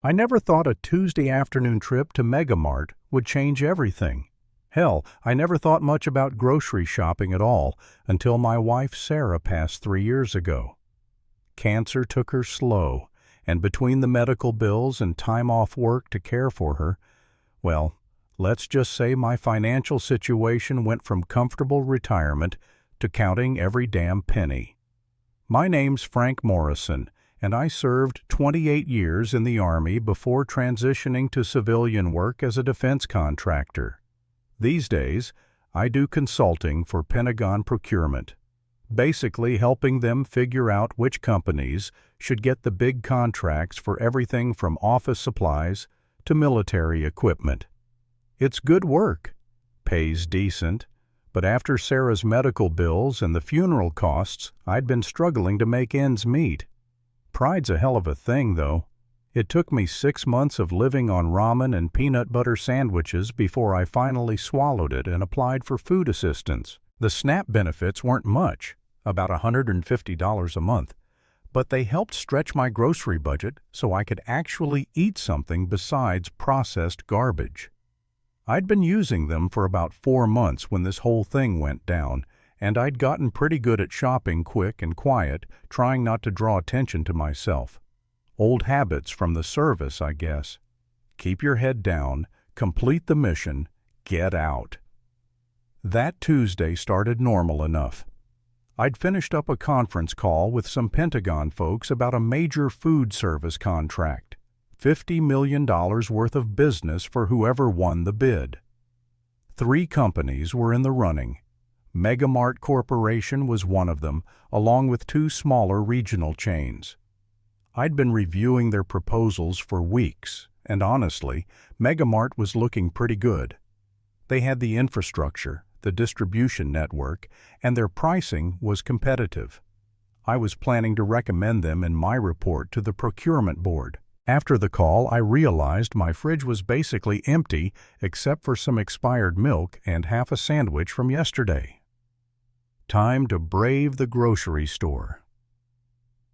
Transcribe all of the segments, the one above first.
I never thought a Tuesday afternoon trip to Megamart would change everything. Hell, I never thought much about grocery shopping at all until my wife Sarah passed 3 years ago. Cancer took her slow, and between the medical bills and time off work to care for her, well, let's just say my financial situation went from comfortable retirement to counting every damn penny. My name's Frank Morrison, and I served 28 years in the Army before transitioning to civilian work as a defense contractor. These days, I do consulting for Pentagon procurement, basically helping them figure out which companies should get the big contracts for everything from office supplies to military equipment. It's good work, pays decent, but after Sarah's medical bills and the funeral costs, I'd been struggling to make ends meet. Pride's a hell of a thing, though. It took me 6 months of living on ramen and peanut butter sandwiches before I finally swallowed it and applied for food assistance. The SNAP benefits weren't much, about $150 a month, but they helped stretch my grocery budget so I could actually eat something besides processed garbage. I'd been using them for about 4 months when this whole thing went down, and I'd gotten pretty good at shopping quick and quiet, trying not to draw attention to myself. Old habits from the service, I guess. Keep your head down, complete the mission, get out. That Tuesday started normal enough. I'd finished up a conference call with some Pentagon folks about a major food service contract. $50 million worth of business for whoever won the bid. 3 companies were in the running. Megamart Corporation was one of them, along with 2 smaller regional chains. I'd been reviewing their proposals for weeks, and honestly, Megamart was looking pretty good. They had the infrastructure, the distribution network, and their pricing was competitive. I was planning to recommend them in my report to the procurement board. After the call, I realized my fridge was basically empty except for some expired milk and half a sandwich from yesterday. Time to brave the grocery store.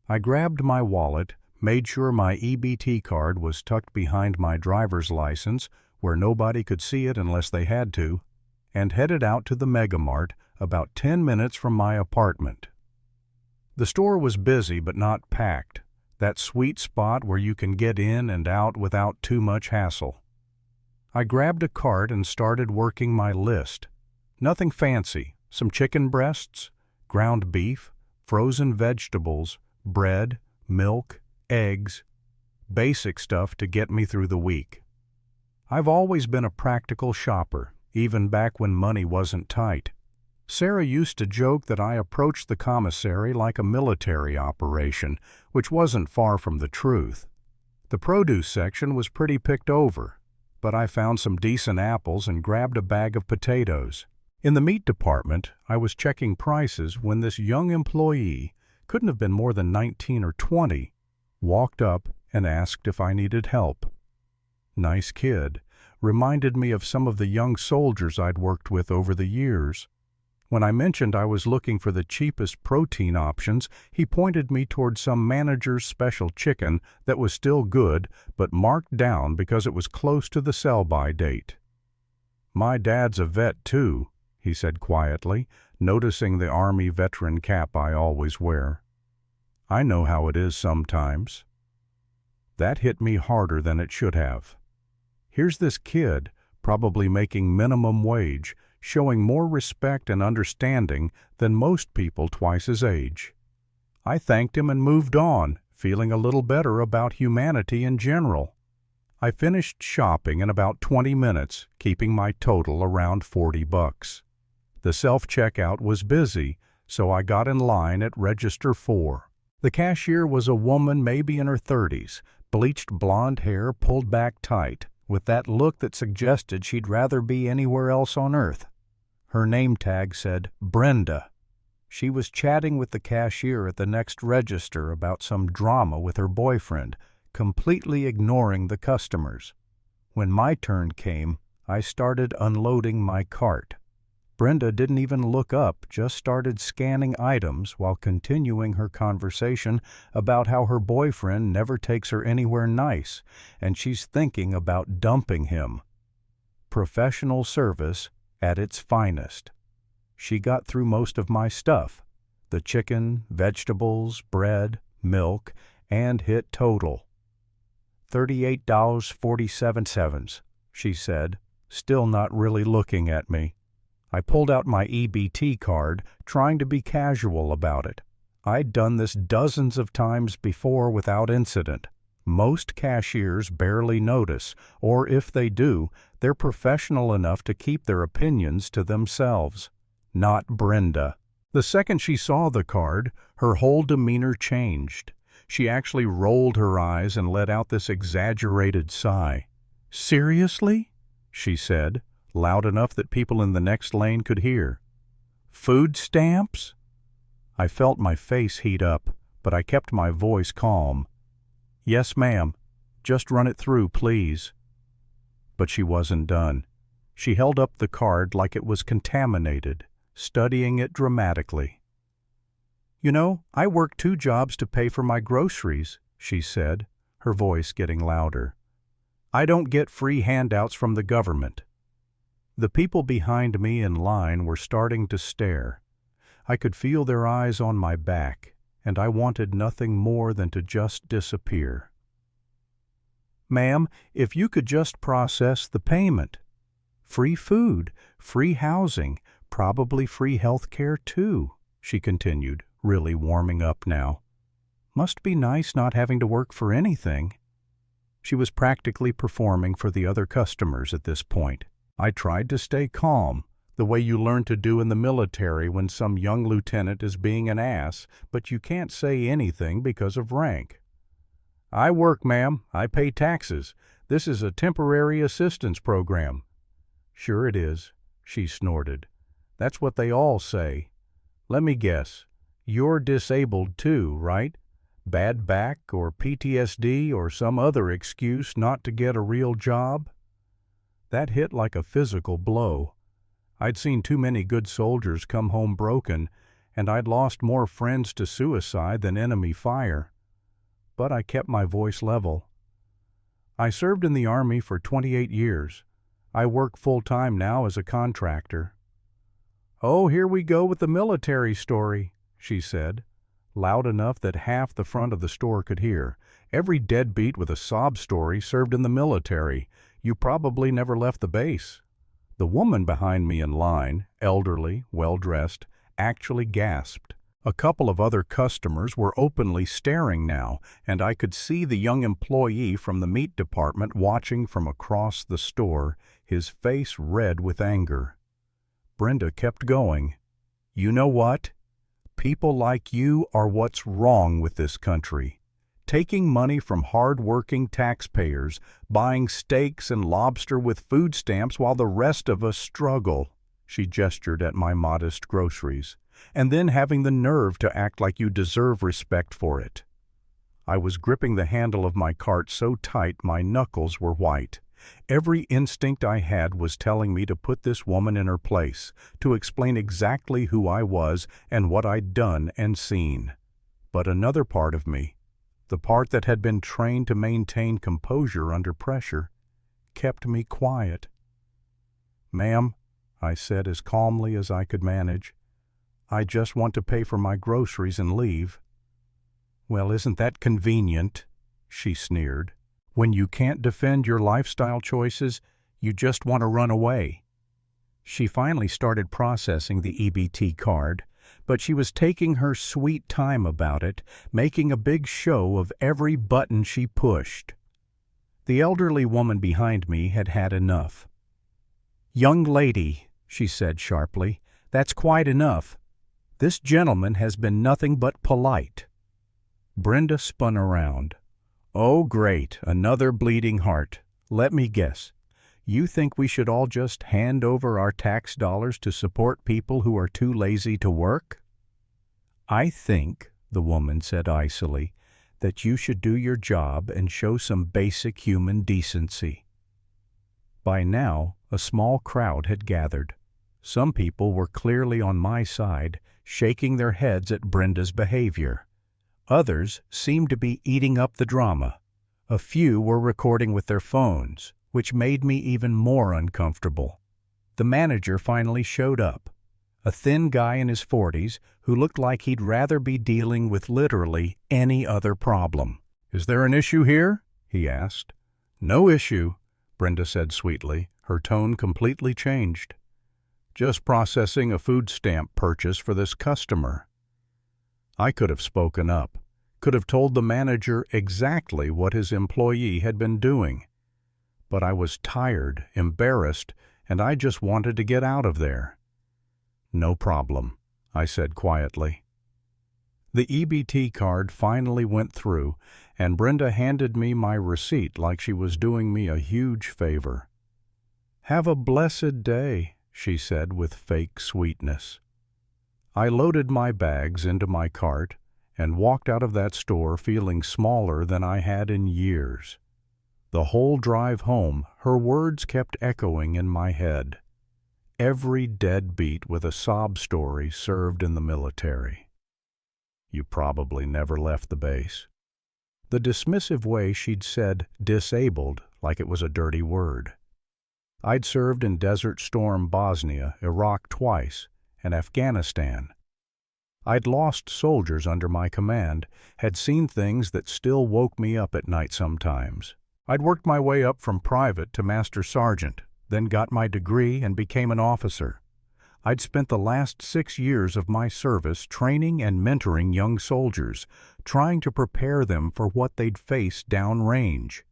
I grabbed my wallet, made sure my EBT card was tucked behind my driver's license where nobody could see it unless they had to, and headed out to the Megamart about 10 minutes from my apartment. The store was busy but not packed. That sweet spot where you can get in and out without too much hassle. I grabbed a cart and started working my list. Nothing fancy, some chicken breasts, ground beef, frozen vegetables, bread, milk, eggs, basic stuff to get me through the week. I've always been a practical shopper, even back when money wasn't tight. Sarah used to joke that I approached the commissary like a military operation, which wasn't far from the truth. The produce section was pretty picked over, but I found some decent apples and grabbed a bag of potatoes. In the meat department, I was checking prices when this young employee, couldn't have been more than 19 or 20, walked up and asked if I needed help. Nice kid, reminded me of some of the young soldiers I'd worked with over the years. When I mentioned I was looking for the cheapest protein options, he pointed me toward some manager's special chicken that was still good but marked down because it was close to the sell-by date. "My dad's a vet, too," he said quietly, noticing the Army veteran cap I always wear. "I know how it is sometimes." That hit me harder than it should have. Here's this kid, probably making minimum wage, showing more respect and understanding than most people twice his age. I thanked him and moved on, feeling a little better about humanity in general. I finished shopping in about 20 minutes, keeping my total around $40. The self-checkout was busy, so I got in line at register 4. The cashier was a woman maybe in her 30s, bleached blonde hair pulled back tight, with that look that suggested she'd rather be anywhere else on earth. Her name tag said Brenda. She was chatting with the cashier at the next register about some drama with her boyfriend, completely ignoring the customers. When my turn came, I started unloading my cart. Brenda didn't even look up, just started scanning items while continuing her conversation about how her boyfriend never takes her anywhere nice, and she's thinking about dumping him. Professional service at its finest. She got through most of my stuff, the chicken, vegetables, bread, milk, and hit total. $38.47, she said, still not really looking at me. I pulled out my EBT card, trying to be casual about it. I'd done this dozens of times before without incident. Most cashiers barely notice, or if they do, they're professional enough to keep their opinions to themselves. Not Brenda. The second she saw the card, her whole demeanor changed. She actually rolled her eyes and let out this exaggerated sigh. "Seriously?" she said, loud enough that people in the next lane could hear. "Food stamps?" I felt my face heat up, but I kept my voice calm. "Yes, ma'am. Just run it through, please." But she wasn't done. She held up the card like it was contaminated, studying it dramatically. "You know, I work 2 jobs to pay for my groceries," she said, her voice getting louder. "I don't get free handouts from the government." The people behind me in line were starting to stare. I could feel their eyes on my back, and I wanted nothing more than to just disappear. "Ma'am, if you could just process the payment. Free food, free housing, probably free health care too," she continued, really warming up now. "Must be nice not having to work for anything." She was practically performing for the other customers at this point. I tried to stay calm, the way you learn to do in the military when some young lieutenant is being an ass, but you can't say anything because of rank. "I work, ma'am. I pay taxes. This is a temporary assistance program." "Sure it is," she snorted. "That's what they all say. Let me guess. You're disabled too, right? Bad back or PTSD or some other excuse not to get a real job?" That hit like a physical blow. I'd seen too many good soldiers come home broken, and I'd lost more friends to suicide than enemy fire. But I kept my voice level. "I served in the Army for 28 years. I work full-time now as a contractor." "Oh, here we go with the military story," she said, loud enough that half the front of the store could hear. "Every deadbeat with a sob story served in the military. You probably never left the base." The woman behind me in line, elderly, well-dressed, actually gasped. A couple of other customers were openly staring now, and I could see the young employee from the meat department watching from across the store, his face red with anger. Brenda kept going. "You know what? People like you are what's wrong with this country. Taking money from hard-working taxpayers, buying steaks and lobster with food stamps while the rest of us struggle," she gestured at my modest groceries, "and then having the nerve to act like you deserve respect for it." I was gripping the handle of my cart so tight my knuckles were white. Every instinct I had was telling me to put this woman in her place, to explain exactly who I was and what I'd done and seen. But another part of me, the part that had been trained to maintain composure under pressure, kept me quiet. "Ma'am," I said as calmly as I could manage, "I just want to pay for my groceries and leave." "Well, isn't that convenient?" she sneered. "When you can't defend your lifestyle choices, you just want to run away." She finally started processing the EBT card, but she was taking her sweet time about it, making a big show of every button she pushed. The elderly woman behind me had had enough. "Young lady," she said sharply, "that's quite enough. This gentleman has been nothing but polite." Brenda spun around. "Oh, great, another bleeding heart. Let me guess. You think we should all just hand over our tax dollars to support people who are too lazy to work?" "I think," the woman said icily, "that you should do your job and show some basic human decency." By now, a small crowd had gathered. Some people were clearly on my side, shaking their heads at Brenda's behavior. Others seemed to be eating up the drama. A few were recording with their phones, which made me even more uncomfortable. The manager finally showed up, a thin guy in his 40s who looked like he'd rather be dealing with literally any other problem. "Is there an issue here?" he asked. "No issue," Brenda said sweetly, her tone completely changed. "Just processing a food stamp purchase for this customer." I could have spoken up, could have told the manager exactly what his employee had been doing. But I was tired, embarrassed, and I just wanted to get out of there. "No problem," I said quietly. The EBT card finally went through, and Brenda handed me my receipt like she was doing me a huge favor. "Have a blessed day," she said with fake sweetness. I loaded my bags into my cart and walked out of that store feeling smaller than I had in years. The whole drive home, her words kept echoing in my head. Every deadbeat with a sob story served in the military. "You probably never left the base." The dismissive way she'd said disabled like it was a dirty word. I'd served in Desert Storm Bosnia, Iraq twice, and Afghanistan. I'd lost soldiers under my command, had seen things that still woke me up at night sometimes. I'd worked my way up from private to master sergeant, then got my degree and became an officer. I'd spent the last 6 years of my service training and mentoring young soldiers, trying to prepare them for what they'd face downrange.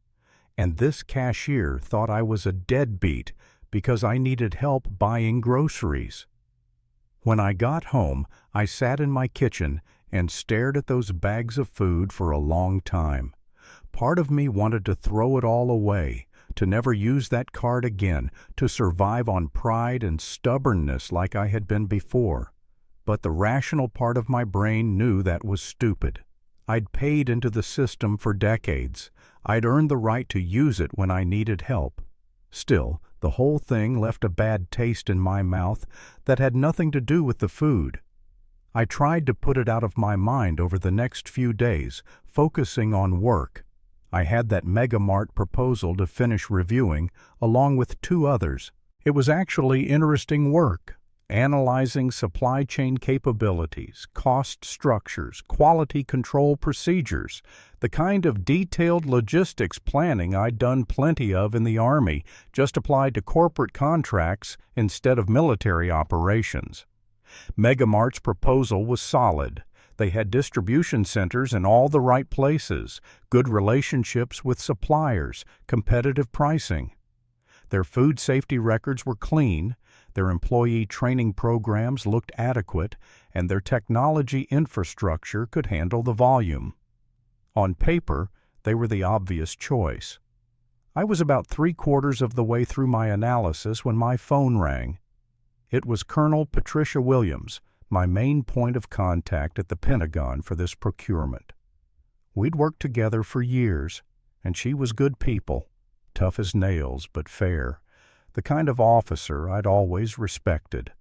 And this cashier thought I was a deadbeat because I needed help buying groceries. When I got home, I sat in my kitchen and stared at those bags of food for a long time. Part of me wanted to throw it all away, to never use that card again, to survive on pride and stubbornness like I had been before. But the rational part of my brain knew that was stupid. I'd paid into the system for decades. I'd earned the right to use it when I needed help. Still, the whole thing left a bad taste in my mouth that had nothing to do with the food. I tried to put it out of my mind over the next few days, focusing on work. I had that Mega Mart proposal to finish reviewing, along with 2 others. It was actually interesting work, analyzing supply chain capabilities, cost structures, quality control procedures, the kind of detailed logistics planning I'd done plenty of in the Army, just applied to corporate contracts instead of military operations. Mega Mart's proposal was solid. They had distribution centers in all the right places, good relationships with suppliers, competitive pricing. Their food safety records were clean, their employee training programs looked adequate, and their technology infrastructure could handle the volume. On paper, they were the obvious choice. I was about 3/4 of the way through my analysis when my phone rang. It was Colonel Patricia Williams, my main point of contact at the Pentagon for this procurement. We'd worked together for years, and she was good people, tough as nails but fair, the kind of officer I'd always respected.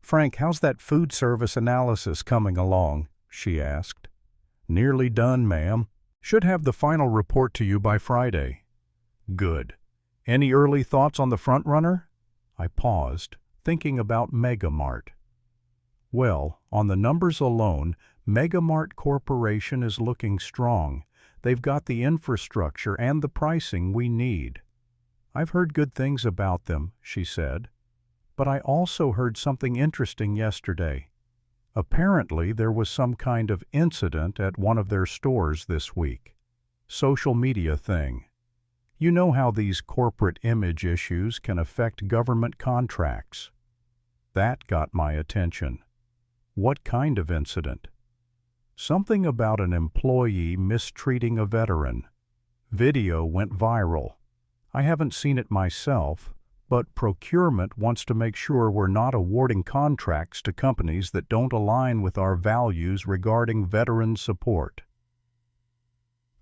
"Frank, how's that food service analysis coming along?" she asked. "Nearly done, ma'am. Should have the final report to you by Friday." "Good. Any early thoughts on the front runner?" I paused, thinking about Mega Mart. "Well, on the numbers alone, Mega Mart Corporation is looking strong. They've got the infrastructure and the pricing we need." "I've heard good things about them," she said. "But I also heard something interesting yesterday. Apparently there was some kind of incident at one of their stores this week. Social media thing. You know how these corporate image issues can affect government contracts." That got my attention. "What kind of incident?" "Something about an employee mistreating a veteran. Video went viral. I haven't seen it myself, but procurement wants to make sure we're not awarding contracts to companies that don't align with our values regarding veteran support."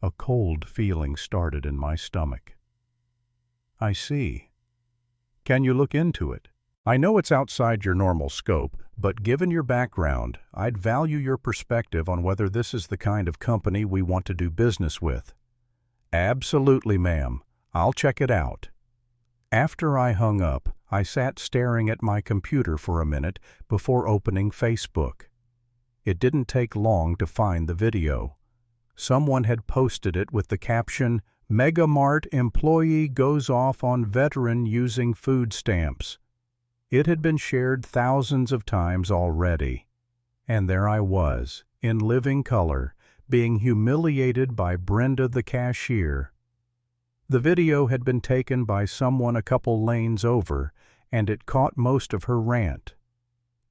A cold feeling started in my stomach. "I see. Can you look into it?" I know it's outside your normal scope, but given your background, I'd value your perspective on whether this is the kind of company we want to do business with. Absolutely, ma'am. I'll check it out. After I hung up, I sat staring at my computer for a minute before opening Facebook. It didn't take long to find the video. Someone had posted it with the caption, "Mega Mart employee goes off on veteran using food stamps." It had been shared thousands of times already. And there I was, in living color, being humiliated by Brenda the cashier. The video had been taken by someone a couple lanes over, and it caught most of her rant.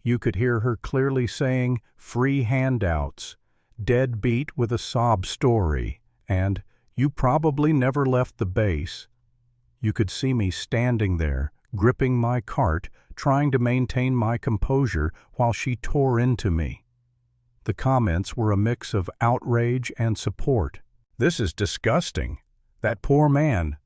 You could hear her clearly saying, "free handouts," "deadbeat with a sob story," and "you probably never left the base." You could see me standing there, gripping my cart, trying to maintain my composure while she tore into me. The comments were a mix of outrage and support. "This is disgusting. That poor man.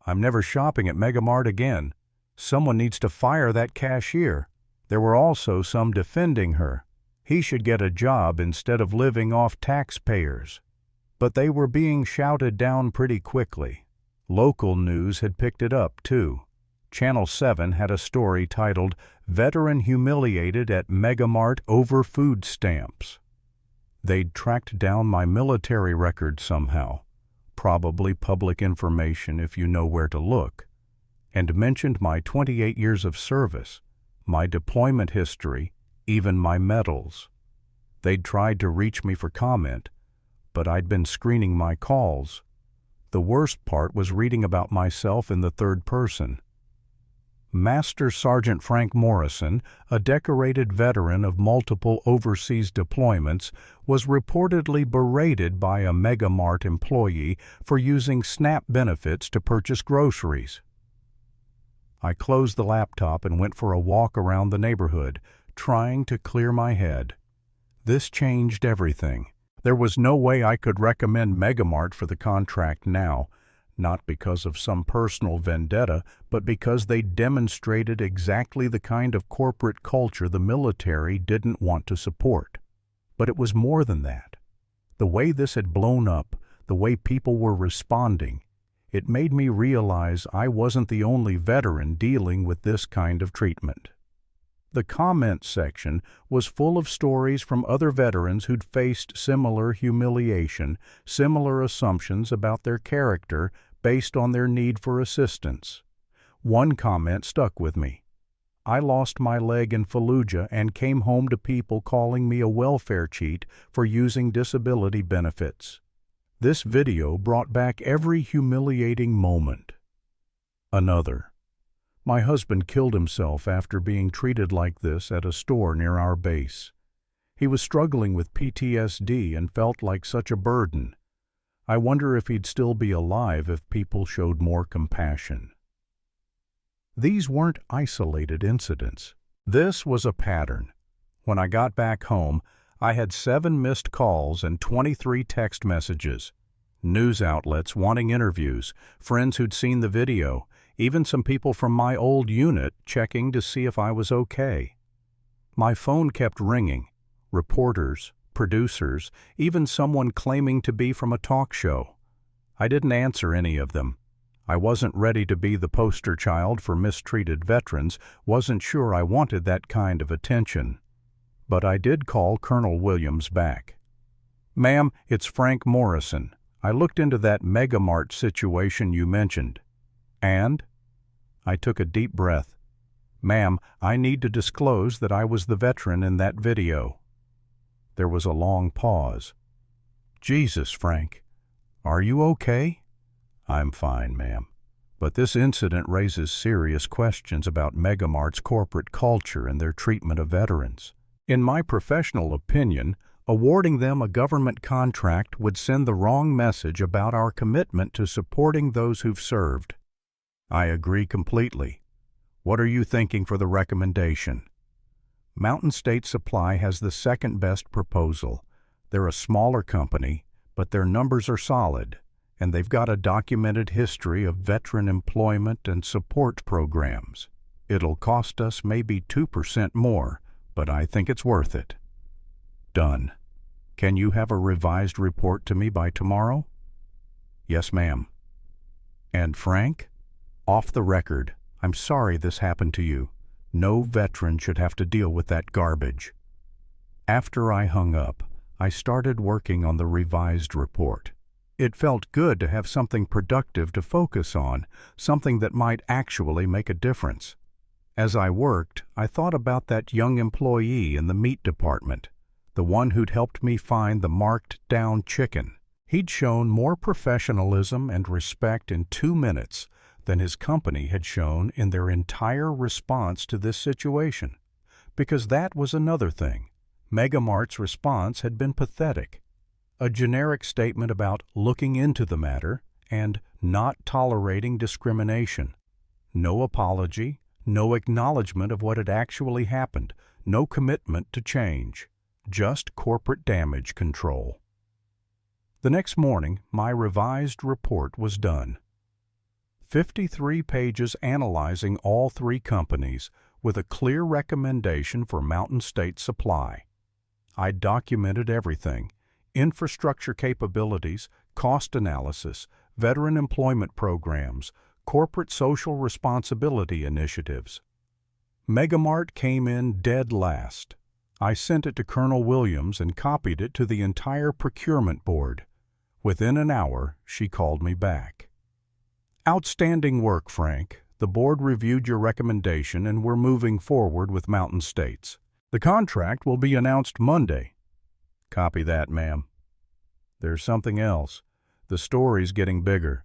I'm never shopping at Mega Mart again. Someone needs to fire that cashier." There were also some defending her. He should get a job instead of living off taxpayers. But they were being shouted down pretty quickly. Local news had picked it up, too. Channel 7 had a story titled, "Veteran Humiliated at Mega Mart Over Food Stamps." They'd tracked down my military record somehow, probably public information if you know where to look, and mentioned my 28 years of service, my deployment history, even my medals. They'd tried to reach me for comment, but I'd been screening my calls. The worst part was reading about myself in the third person. Master Sergeant Frank Morrison, a decorated veteran of multiple overseas deployments, was reportedly berated by a Mega Mart employee for using SNAP benefits to purchase groceries. I closed the laptop and went for a walk around the neighborhood, trying to clear my head. This changed everything. There was no way I could recommend Mega Mart for the contract now, not because of some personal vendetta, but because they demonstrated exactly the kind of corporate culture the military didn't want to support. But it was more than that. The way this had blown up, the way people were responding, it made me realize I wasn't the only veteran dealing with this kind of treatment. The comment section was full of stories from other veterans who'd faced similar humiliation, similar assumptions about their character based on their need for assistance. One comment stuck with me. "I lost my leg in Fallujah and came home to people calling me a welfare cheat for using disability benefits." This video brought back every humiliating moment. Another. My husband killed himself after being treated like this at a store near our base. He was struggling with PTSD and felt like such a burden. I wonder if he'd still be alive if people showed more compassion. These weren't isolated incidents. This was a pattern. When I got back home, I had 7 missed calls and 23 text messages. News outlets wanting interviews, friends who'd seen the video, even some people from my old unit checking to see if I was okay. My phone kept ringing. Reporters, producers, even someone claiming to be from a talk show. I didn't answer any of them. I wasn't ready to be the poster child for mistreated veterans, wasn't sure I wanted that kind of attention. But I did call Colonel Williams back. "Ma'am, it's Frank Morrison. I looked into that Mega Mart situation you mentioned." "And?" I took a deep breath. "Ma'am, I need to disclose that I was the veteran in that video." There was a long pause. "Jesus, Frank, are you okay?" "I'm fine, ma'am. But this incident raises serious questions about Mega Mart's corporate culture and their treatment of veterans. In my professional opinion, awarding them a government contract would send the wrong message about our commitment to supporting those who've served." "I agree completely. What are you thinking for the recommendation?" Mountain State Supply has the second best proposal. They're a smaller company, but their numbers are solid, and they've got a documented history of veteran employment and support programs. It'll cost us maybe 2% more, but I think it's worth it. Done. Can you have a revised report to me by tomorrow? Yes, ma'am. And Frank? Off the record, I'm sorry this happened to you. No veteran should have to deal with that garbage. After I hung up, I started working on the revised report. It felt good to have something productive to focus on, something that might actually make a difference. As I worked, I thought about that young employee in the meat department, the one who'd helped me find the marked-down chicken. He'd shown more professionalism and respect in 2 minutes than his company had shown in their entire response to this situation. Because that was another thing. Megamart's response had been pathetic. A generic statement about looking into the matter and not tolerating discrimination. No apology, no acknowledgement of what had actually happened, no commitment to change. Just corporate damage control. The next morning, my revised report was done. 53 pages analyzing all 3 companies with a clear recommendation for Mountain State Supply. I documented everything: infrastructure capabilities, cost analysis, veteran employment programs, corporate social responsibility initiatives. Megamart came in dead last. I sent it to Colonel Williams and copied it to the entire procurement board. Within an hour, she called me back. Outstanding work, Frank. The board reviewed your recommendation and we're moving forward with Mountain States. The contract will be announced Monday. Copy that, ma'am. There's something else. The story's getting bigger.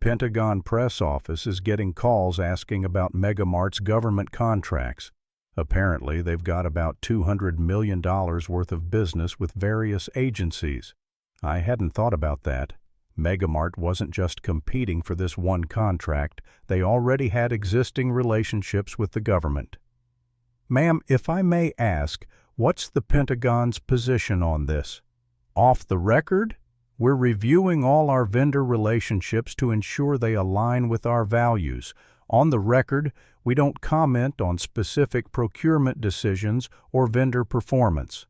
Pentagon press office is getting calls asking about Megamart's government contracts. Apparently, they've got about $200 million worth of business with various agencies. I hadn't thought about that. Megamart wasn't just competing for this one contract. They already had existing relationships with the government. Ma'am, if I may ask, what's the Pentagon's position on this? Off the record? We're reviewing all our vendor relationships to ensure they align with our values. On the record, we don't comment on specific procurement decisions or vendor performance.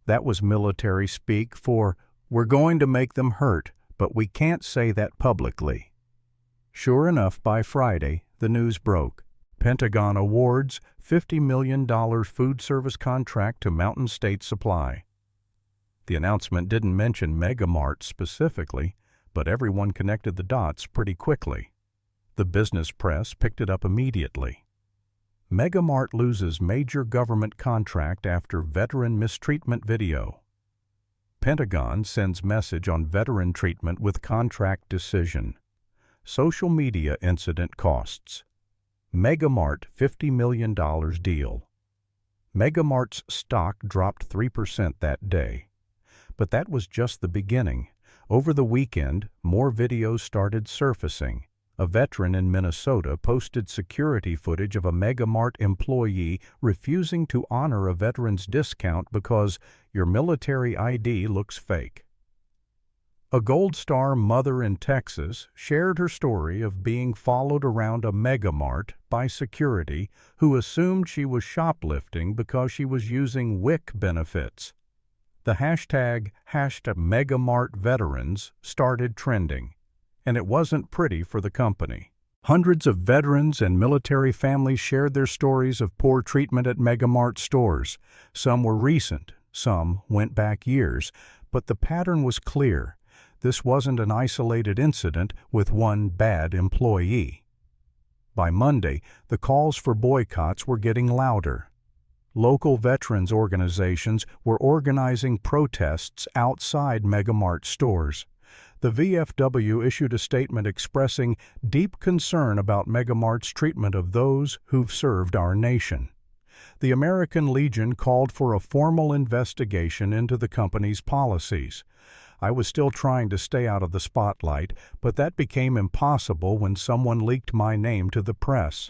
That was military speak for, we're going to make them hurt, but we can't say that publicly. Sure enough, by Friday, the news broke. Pentagon awards $50 million food service contract to Mountain State Supply. The announcement didn't mention Megamart specifically, but everyone connected the dots pretty quickly. The business press picked it up immediately. Megamart loses major government contract after veteran mistreatment video. Pentagon sends message on veteran treatment with contract decision. Social media incident costs. Megamart $50 million deal. Megamart's stock dropped 3% that day. But that was just the beginning. Over the weekend, more videos started surfacing. A veteran in Minnesota posted security footage of a Megamart employee refusing to honor a veteran's discount because your military ID looks fake. A Gold Star mother in Texas shared her story of being followed around a Megamart by security who assumed she was shoplifting because she was using WIC benefits. The hashtag #MegamartVeterans started trending, and it wasn't pretty for the company. Hundreds of veterans and military families shared their stories of poor treatment at Megamart stores. Some were recent, some went back years, but the pattern was clear. This wasn't an isolated incident with one bad employee. By Monday, the calls for boycotts were getting louder. Local veterans organizations were organizing protests outside Megamart stores. The VFW issued a statement expressing deep concern about Megamart's treatment of those who've served our nation. The American Legion called for a formal investigation into the company's policies. I was still trying to stay out of the spotlight, but that became impossible when someone leaked my name to the press.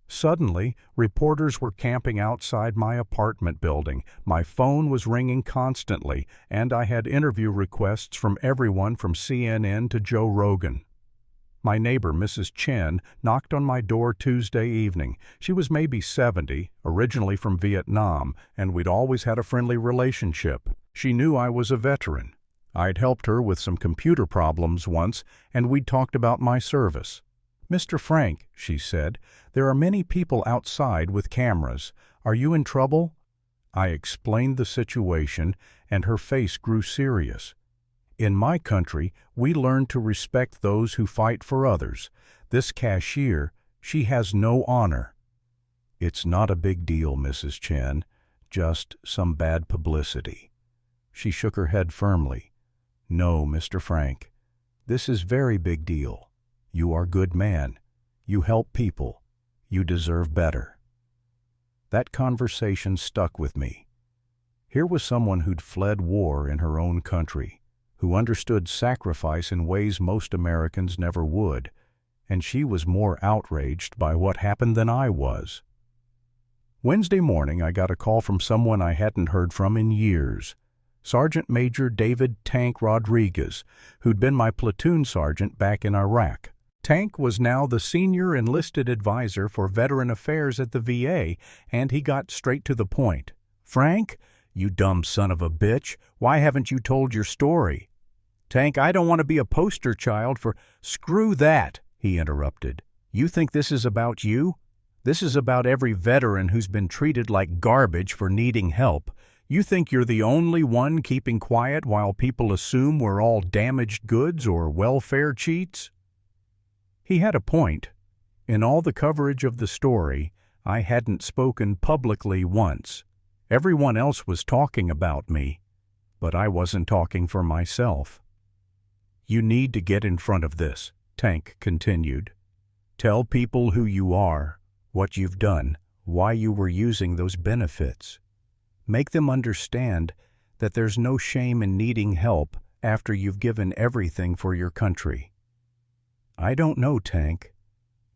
Suddenly, reporters were camping outside my apartment building. My phone was ringing constantly, and I had interview requests from everyone from CNN to Joe Rogan. My neighbor, Mrs. Chen, knocked on my door Tuesday evening. She was maybe 70, originally from Vietnam, and we'd always had a friendly relationship. She knew I was a veteran. I'd helped her with some computer problems once, and we'd talked about my service. "Mr. Frank," she said, "there are many people outside with cameras. Are you in trouble?" I explained the situation, and her face grew serious. "In my country, we learn to respect those who fight for others. This cashier, she has no honor." "It's not a big deal, Mrs. Chen, just some bad publicity." She shook her head firmly. "No, Mr. Frank, this is very big deal. You are good man. You help people. You deserve better." That conversation stuck with me. Here was someone who'd fled war in her own country, who understood sacrifice in ways most Americans never would, and she was more outraged by what happened than I was. Wednesday morning, I got a call from someone I hadn't heard from in years. Sergeant Major David "Tank" Rodriguez, who'd been my platoon sergeant back in Iraq. Tank was now the senior enlisted advisor for veteran affairs at the VA, and he got straight to the point. "Frank, you dumb son of a bitch, why haven't you told your story?" "Tank, I don't want to be a poster child for—" "Screw that," he interrupted. "You think this is about you? This is about every veteran who's been treated like garbage for needing help. You think you're the only one keeping quiet while people assume we're all damaged goods or welfare cheats?" He had a point. In all the coverage of the story, I hadn't spoken publicly once. Everyone else was talking about me, but I wasn't talking for myself. "You need to get in front of this," Tank continued. "Tell people who you are, what you've done, why you were using those benefits. Make them understand that there's no shame in needing help after you've given everything for your country." "I don't know, Tank.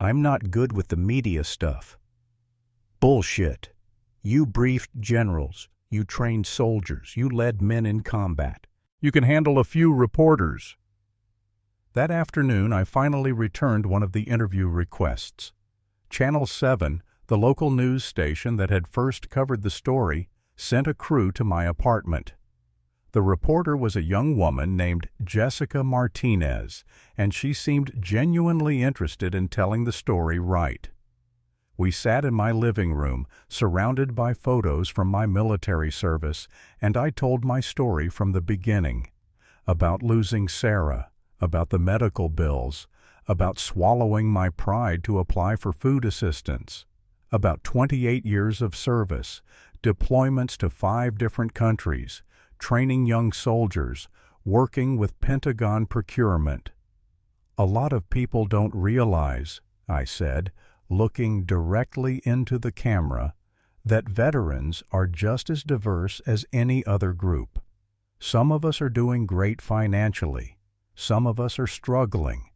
I'm not good with the media stuff." "Bullshit. You briefed generals. You trained soldiers. You led men in combat. You can handle a few reporters." That afternoon, I finally returned one of the interview requests. Channel 7, the local news station that had first covered the story, sent a crew to my apartment. The reporter was a young woman named Jessica Martinez, and she seemed genuinely interested in telling the story right. We sat in my living room, surrounded by photos from my military service, and I told my story from the beginning. About losing Sarah, about the medical bills, about swallowing my pride to apply for food assistance, about 28 years of service, deployments to 5 different countries, training young soldiers, working with Pentagon procurement. "A lot of people don't realize," I said, looking directly into the camera, "that veterans are just as diverse as any other group. Some of us are doing great financially. Some of us are struggling.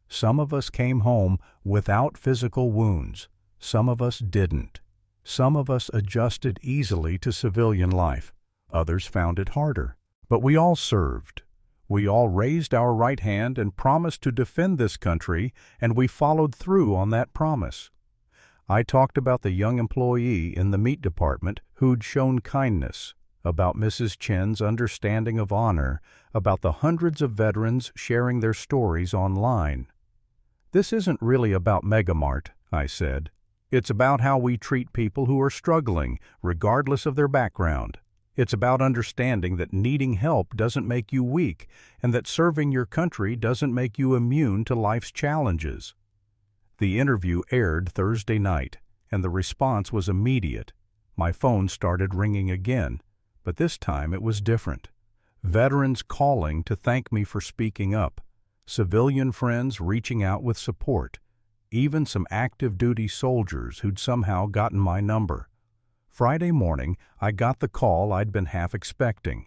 Some of us came home without physical wounds. Some of us didn't. Some of us adjusted easily to civilian life. Others found it harder. But we all served. We all raised our right hand and promised to defend this country, and we followed through on that promise." I talked about the young employee in the meat department who'd shown kindness, about Mrs. Chen's understanding of honor, about the hundreds of veterans sharing their stories online. "This isn't really about Megamart," I said. "It's about how we treat people who are struggling, regardless of their background. It's about understanding that needing help doesn't make you weak, and that serving your country doesn't make you immune to life's challenges." The interview aired Thursday night, and the response was immediate. My phone started ringing again, but this time it was different. Veterans calling to thank me for speaking up, civilian friends reaching out with support, even some active duty soldiers who'd somehow gotten my number. Friday morning, I got the call I'd been half expecting.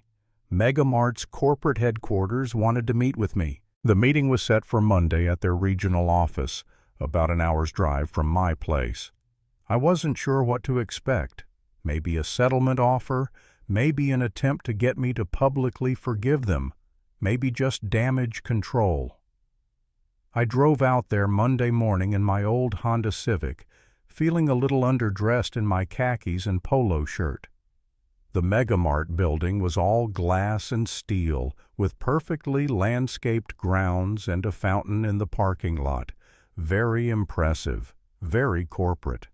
Megamart's corporate headquarters wanted to meet with me. The meeting was set for Monday at their regional office, about an hour's drive from my place. I wasn't sure what to expect. Maybe a settlement offer, maybe an attempt to get me to publicly forgive them, maybe just damage control. I drove out there Monday morning in my old Honda Civic, feeling a little underdressed in my khakis and polo shirt. The Megamart building was all glass and steel, with perfectly landscaped grounds and a fountain in the parking lot. Very impressive, very corporate.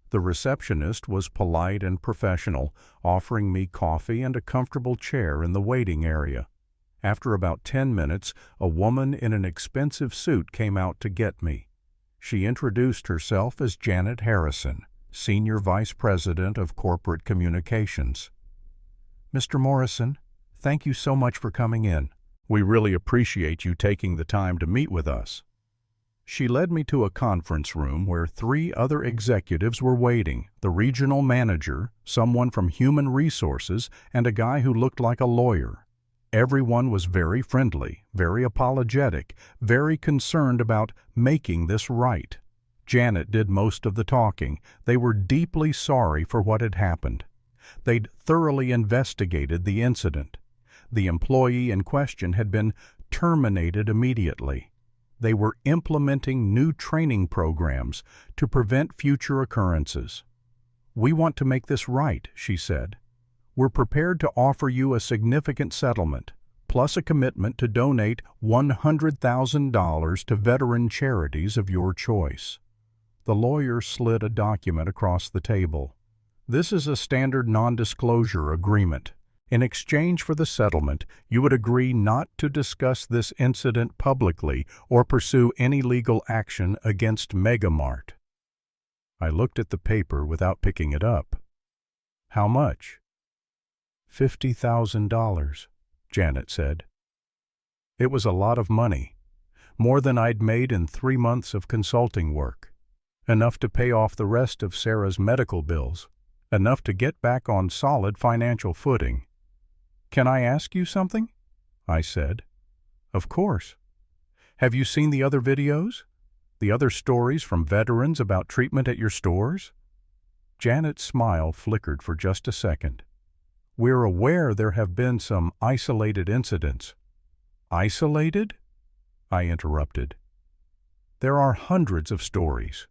The receptionist was polite and professional, offering me coffee and a comfortable chair in the waiting area. After about 10 minutes, a woman in an expensive suit came out to get me. She introduced herself as Janet Harrison, Senior Vice President of Corporate Communications. "Mr. Morrison, thank you so much for coming in. We really appreciate you taking the time to meet with us." She led me to a conference room where 3 other executives were waiting: the regional manager, someone from human resources, and a guy who looked like a lawyer. Everyone was very friendly, very apologetic, very concerned about making this right. Janet did most of the talking. They were deeply sorry for what had happened. They'd thoroughly investigated the incident. The employee in question had been terminated immediately. They were implementing new training programs to prevent future occurrences. "We want to make this right," she said. "We're prepared to offer you a significant settlement, plus a commitment to donate $100,000 to veteran charities of your choice." The lawyer slid a document across the table. "This is a standard non-disclosure agreement. In exchange for the settlement, you would agree not to discuss this incident publicly or pursue any legal action against Megamart." I looked at the paper without picking it up. "How much?" $50,000, Janet said. It was a lot of money, more than I'd made in 3 months of consulting work, enough to pay off the rest of Sarah's medical bills, enough to get back on solid financial footing. "Can I ask you something?" I said. "Of course. Have you seen the other videos? The other stories from veterans about treatment at your stores?" Janet's smile flickered for just a second. "We're aware there have been some isolated incidents." "Isolated?" I interrupted. "There are hundreds of stories.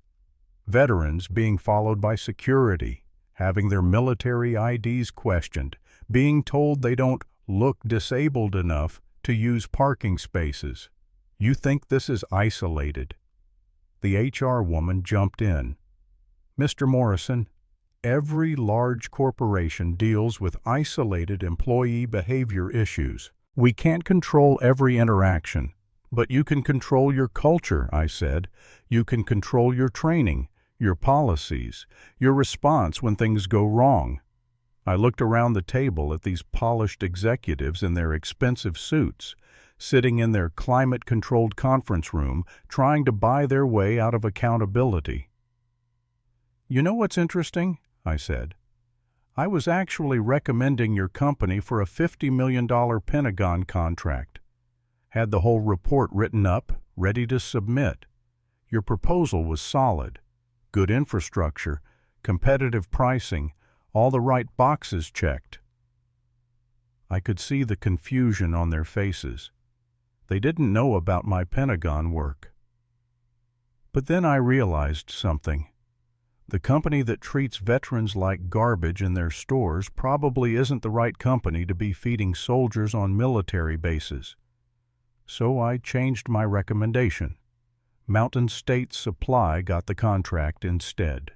Veterans being followed by security, having their military IDs questioned, being told they don't look disabled enough to use parking spaces. You think this is isolated?" The HR woman jumped in. "Mr. Morrison, every large corporation deals with isolated employee behavior issues. We can't control every interaction, but you can control your culture," I said. "You can control your training, your policies, your response when things go wrong." I looked around the table at these polished executives in their expensive suits, sitting in their climate-controlled conference room, trying to buy their way out of accountability. "You know what's interesting?" I said. "I was actually recommending your company for a $50 million Pentagon contract. Had the whole report written up, ready to submit. Your proposal was solid. Good infrastructure, competitive pricing, all the right boxes checked." I could see the confusion on their faces. They didn't know about my Pentagon work. But then I realized something. The company that treats veterans like garbage in their stores probably isn't the right company to be feeding soldiers on military bases. So I changed my recommendation. Mountain State Supply got the contract instead.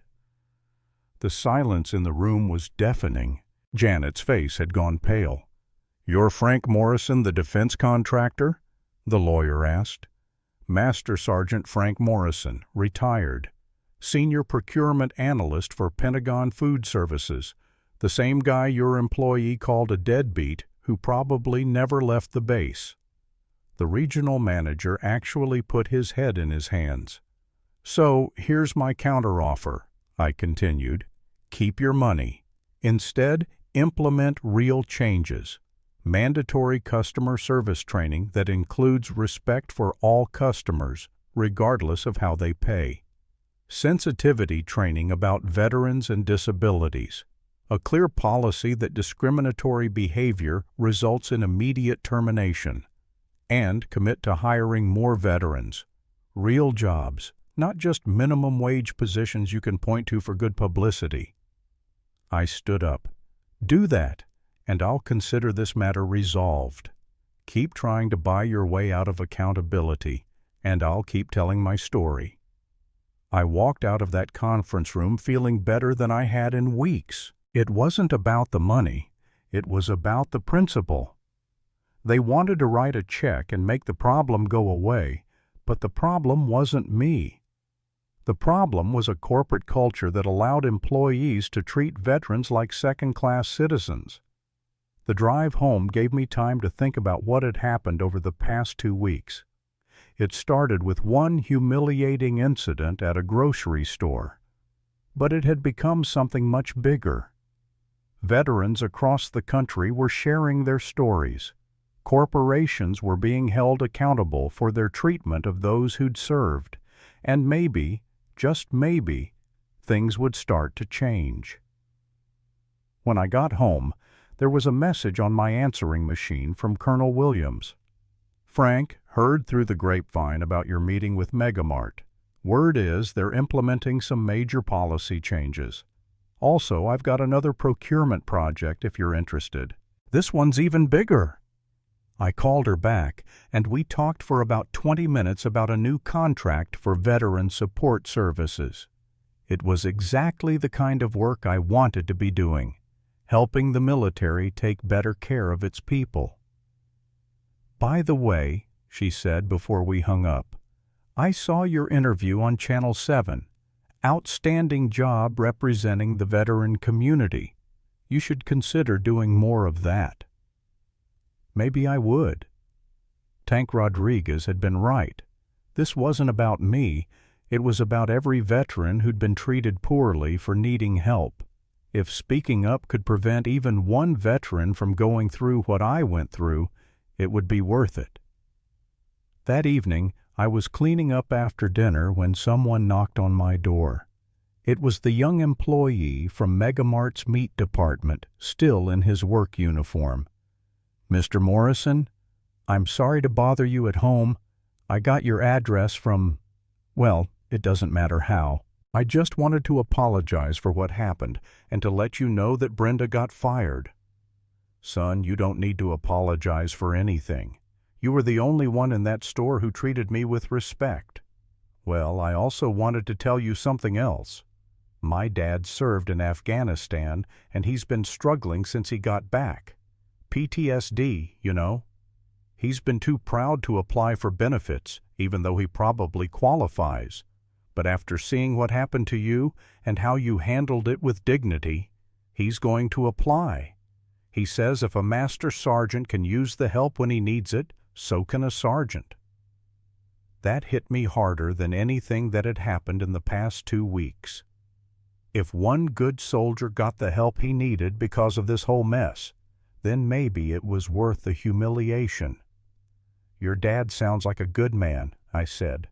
The silence in the room was deafening. Janet's face had gone pale. "You're Frank Morrison, the defense contractor?" the lawyer asked. "Master Sergeant Frank Morrison, retired. Senior procurement analyst for Pentagon Food Services, the same guy your employee called a deadbeat who probably never left the base." The regional manager actually put his head in his hands. "So here's my counteroffer," I continued. "Keep your money. Instead, implement real changes. Mandatory customer service training that includes respect for all customers, regardless of how they pay. Sensitivity training about veterans and disabilities. A clear policy that discriminatory behavior results in immediate termination. And commit to hiring more veterans. Real jobs, not just minimum wage positions you can point to for good publicity. I stood up. Do that, and I'll consider this matter resolved. Keep trying to buy your way out of accountability, and I'll keep telling my story. I walked out of that conference room feeling better than I had in weeks. It wasn't about the money. It was about the principle. They wanted to write a check and make the problem go away, but the problem wasn't me. The problem was a corporate culture that allowed employees to treat veterans like second-class citizens. The drive home gave me time to think about what had happened over the past 2 weeks. It started with one humiliating incident at a grocery store, but it had become something much bigger. Veterans across the country were sharing their stories. Corporations were being held accountable for their treatment of those who'd served, and maybe, just maybe, things would start to change. When I got home, there was a message on my answering machine from Colonel Williams. Frank, heard through the grapevine about your meeting with Megamart. Word is they're implementing some major policy changes. Also, I've got another procurement project if you're interested. This one's even bigger. I called her back, and we talked for about 20 minutes about a new contract for veteran support services. It was exactly the kind of work I wanted to be doing, helping the military take better care of its people. By the way, she said before we hung up, I saw your interview on Channel 7. Outstanding job representing the veteran community. You should consider doing more of that. Maybe I would. Tank Rodriguez had been right. This wasn't about me. It was about every veteran who'd been treated poorly for needing help. If speaking up could prevent even one veteran from going through what I went through, it would be worth it. That evening, I was cleaning up after dinner when someone knocked on my door. It was the young employee from Megamart's meat department, still in his work uniform. Mr. Morrison, I'm sorry to bother you at home. I got your address from, well, it doesn't matter how. I just wanted to apologize for what happened and to let you know that Brenda got fired. Son, you don't need to apologize for anything. You were the only one in that store who treated me with respect. Well, I also wanted to tell you something else. My dad served in Afghanistan, and he's been struggling since he got back. PTSD, you know. He's been too proud to apply for benefits, even though he probably qualifies. But after seeing what happened to you and how you handled it with dignity, he's going to apply. He says if a master sergeant can use the help when he needs it, so can a sergeant. That hit me harder than anything that had happened in the past 2 weeks. If one good soldier got the help he needed because of this whole mess, then maybe it was worth the humiliation. Your dad sounds like a good man, I said.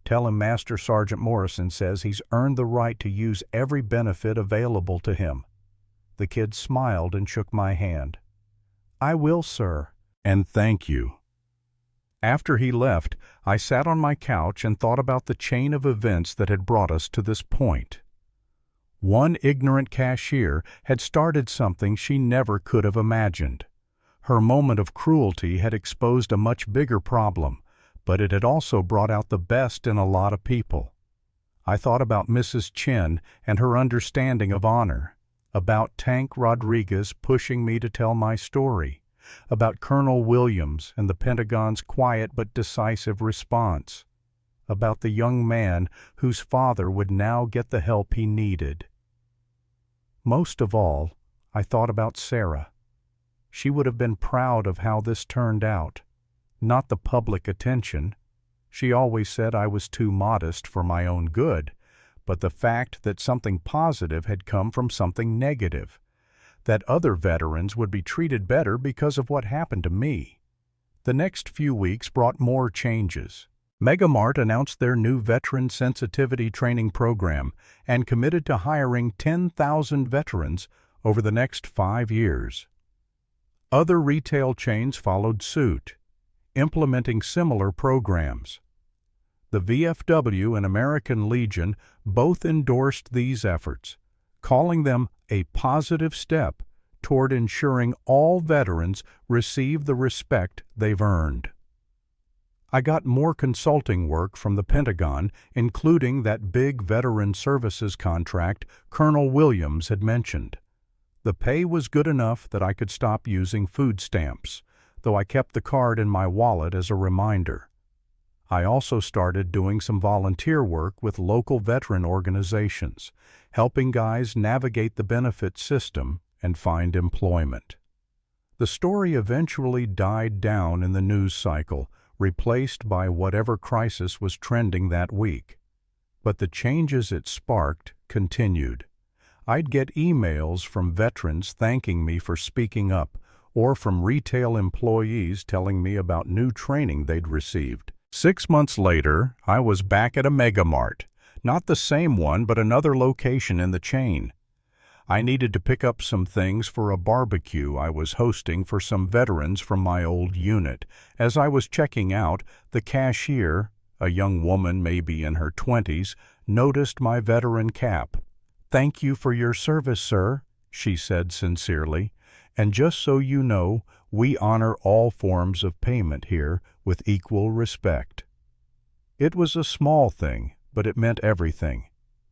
Tell him Master Sergeant Morrison says he's earned the right to use every benefit available to him. The kid smiled and shook my hand. I will, sir. And thank you. After he left, I sat on my couch and thought about the chain of events that had brought us to this point. One ignorant cashier had started something she never could have imagined. Her moment of cruelty had exposed a much bigger problem, but it had also brought out the best in a lot of people. I thought about Mrs. Chen and her understanding of honor, about Tank Rodriguez pushing me to tell my story, about Colonel Williams and the Pentagon's quiet but decisive response, about the young man whose father would now get the help he needed. Most of all, I thought about Sarah. She would have been proud of how this turned out, not the public attention. She always said I was too modest for my own good, but the fact that something positive had come from something negative, that other veterans would be treated better because of what happened to me. The next few weeks brought more changes. Megamart announced their new veteran sensitivity training program and committed to hiring 10,000 veterans over the next 5 years. Other retail chains followed suit, implementing similar programs. The VFW and American Legion both endorsed these efforts, calling them a positive step toward ensuring all veterans receive the respect they've earned. I got more consulting work from the Pentagon, including that big veteran services contract Colonel Williams had mentioned. The pay was good enough that I could stop using food stamps, though I kept the card in my wallet as a reminder. I also started doing some volunteer work with local veteran organizations, helping guys navigate the benefit system and find employment. The story eventually died down in the news cycle, replaced by whatever crisis was trending that week. But the changes it sparked continued. I'd get emails from veterans thanking me for speaking up, or from retail employees telling me about new training they'd received. 6 months later, I was back at a megamart, not the same one but another location in the chain. I needed to pick up some things for a barbecue I was hosting for some veterans from my old unit. As I was checking out, the cashier, a young woman maybe in her 20s, noticed my veteran cap. "Thank you for your service, sir," she said sincerely. "And just so you know, we honor all forms of payment here with equal respect." It was a small thing, but it meant everything.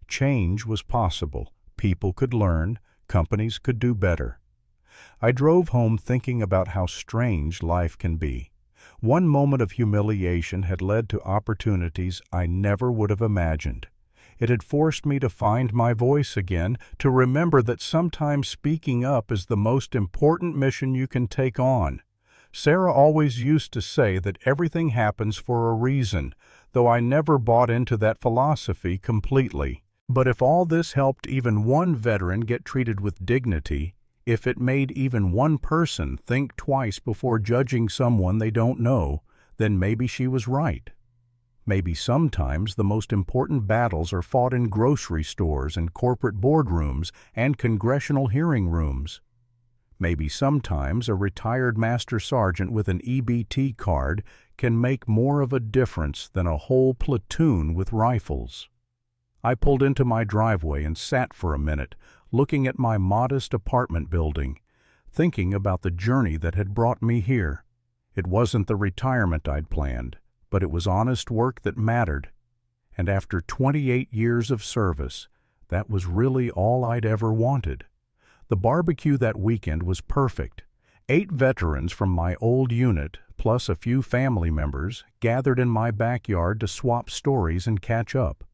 Change was possible. People could learn, companies could do better. I drove home thinking about how strange life can be. One moment of humiliation had led to opportunities I never would have imagined. It had forced me to find my voice again, to remember that sometimes speaking up is the most important mission you can take on. Sarah always used to say that everything happens for a reason, though I never bought into that philosophy completely. But if all this helped even one veteran get treated with dignity, if it made even one person think twice before judging someone they don't know, then maybe she was right. Maybe sometimes the most important battles are fought in grocery stores and corporate boardrooms and congressional hearing rooms. Maybe sometimes a retired master sergeant with an EBT card can make more of a difference than a whole platoon with rifles. I pulled into my driveway and sat for a minute, looking at my modest apartment building, thinking about the journey that had brought me here. It wasn't the retirement I'd planned, but it was honest work that mattered. And after 28 years of service, that was really all I'd ever wanted. The barbecue that weekend was perfect. 8 veterans from my old unit, plus a few family members, gathered in my backyard to swap stories and catch up.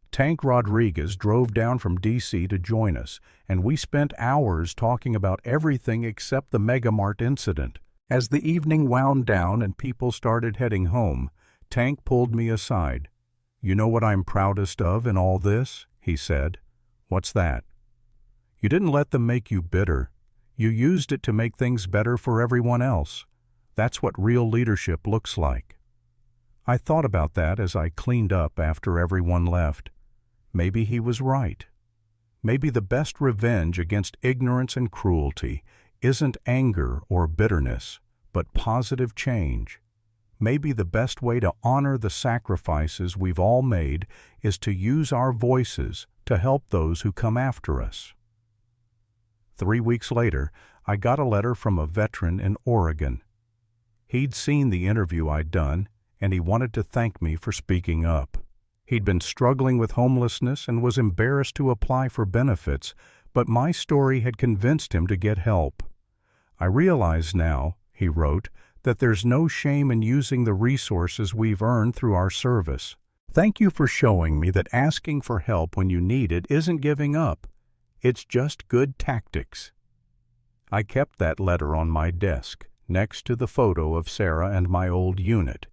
Tank Rodriguez drove down from D.C. to join us, and we spent hours talking about everything except the Megamart incident. As the evening wound down and people started heading home, Tank pulled me aside. "You know what I'm proudest of in all this?" he said. "What's that?" "You didn't let them make you bitter. You used it to make things better for everyone else. That's what real leadership looks like." I thought about that as I cleaned up after everyone left. Maybe he was right. Maybe the best revenge against ignorance and cruelty isn't anger or bitterness, but positive change. Maybe the best way to honor the sacrifices we've all made is to use our voices to help those who come after us. 3 weeks later, I got a letter from a veteran in Oregon. He'd seen the interview I'd done, and he wanted to thank me for speaking up. He'd been struggling with homelessness and was embarrassed to apply for benefits, but my story had convinced him to get help. "I realize now," he wrote, "that there's no shame in using the resources we've earned through our service. Thank you for showing me that asking for help when you need it isn't giving up. It's just good tactics." I kept that letter on my desk, next to the photo of Sarah and my old unit.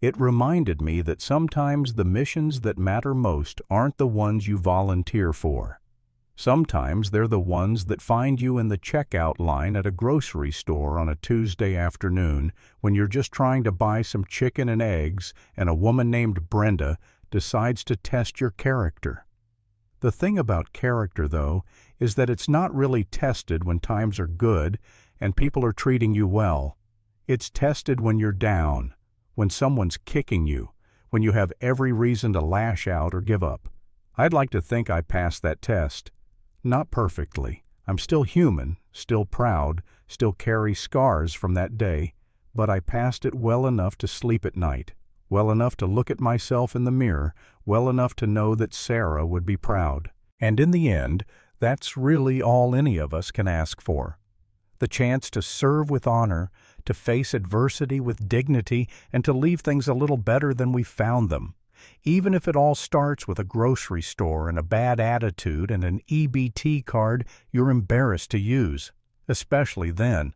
It reminded me that sometimes the missions that matter most aren't the ones you volunteer for. Sometimes they're the ones that find you in the checkout line at a grocery store on a Tuesday afternoon when you're just trying to buy some chicken and eggs and a woman named Brenda decides to test your character. The thing about character, though, is that it's not really tested when times are good and people are treating you well. It's tested when you're down, when someone's kicking you, when you have every reason to lash out or give up. I'd like to think I passed that test. Not perfectly. I'm still human, still proud, still carry scars from that day, but I passed it well enough to sleep at night, well enough to look at myself in the mirror, well enough to know that Sarah would be proud. And in the end, that's really all any of us can ask for. The chance to serve with honor, to face adversity with dignity, and to leave things a little better than we found them. Even if it all starts with a grocery store and a bad attitude and an EBT card you're embarrassed to use. Especially then,